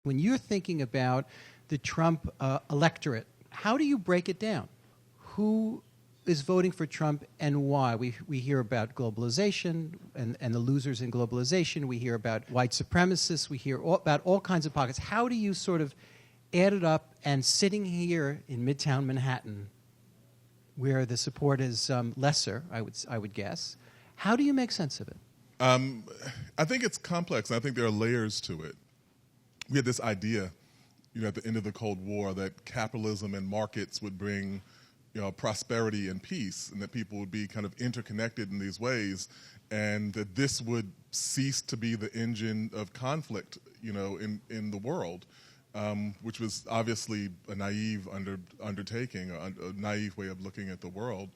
When you're thinking about the Trump electorate, how do you break it down? Who is voting for Trump and why? We hear about globalization and the losers in globalization. We hear about white supremacists. We hear about all kinds of pockets. How do you sort of add it up, and sitting here in Midtown Manhattan, where the support is lesser, I would guess, how do you make sense of it? I think it's complex. I think there are layers to it. We had this idea, at the end of the Cold War, that capitalism and markets would bring, prosperity and peace, and that people would be kind of interconnected in these ways, and that this would cease to be the engine of conflict, in the world, which was obviously a naive undertaking, a naive way of looking at the world.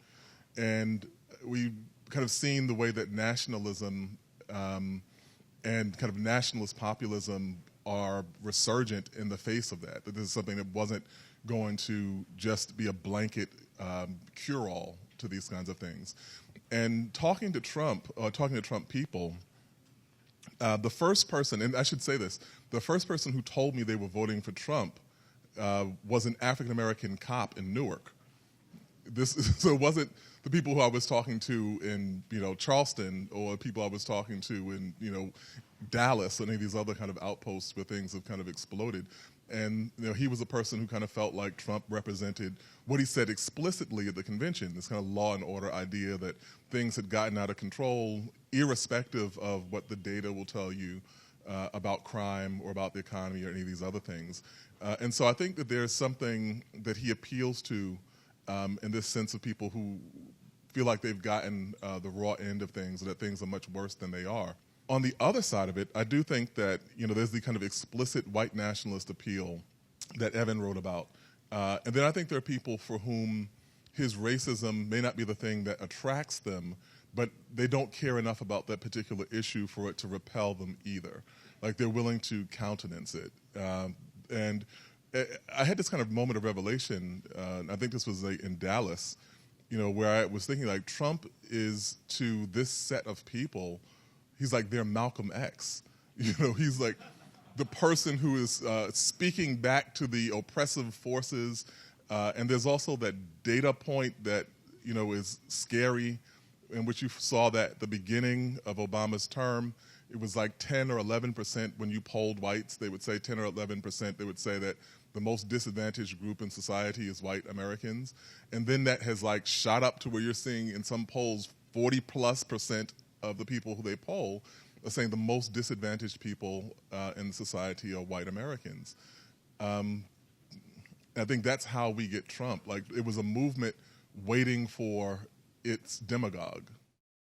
And we kind of seen the way that nationalism and kind of nationalist populism are resurgent in the face of that this is something that wasn't going to just be a blanket cure-all to these kinds of things. And talking to Trump people, the first person, and I should say this, the first person who told me they were voting for Trump was an African-American cop in Newark. So it wasn't the people who I was talking to in Charleston, or people I was talking to in Dallas, or any of these other kind of outposts where things have kind of exploded. And he was a person who kind of felt like Trump represented what he said explicitly at the convention, this kind of law and order idea that things had gotten out of control, irrespective of what the data will tell you about crime or about the economy or any of these other things. And so I think that there's something that he appeals to in this sense of people who feel like they've gotten the raw end of things, or that things are much worse than they are. On the other side of it, I do think that there's the kind of explicit white nationalist appeal that Evan wrote about. And then I think there are people for whom his racism may not be the thing that attracts them, but they don't care enough about that particular issue for it to repel them either. Like, they're willing to countenance it. And I had this kind of moment of revelation, I think this was in Dallas, where I was thinking, like, Trump is, to this set of people, he's like their Malcolm X. He's like the person who is speaking back to the oppressive forces. And there's also that data point that, is scary, in which you saw that at the beginning of Obama's term. It was like 10 or 11% when you polled whites. They would say 10 or 11%. They would say that the most disadvantaged group in society is white Americans. And then that has like shot up to where you're seeing in some polls 40+% of the people who they poll are saying the most disadvantaged people in society are white Americans. I think that's how we get Trump. Like, it was a movement waiting for its demagogue.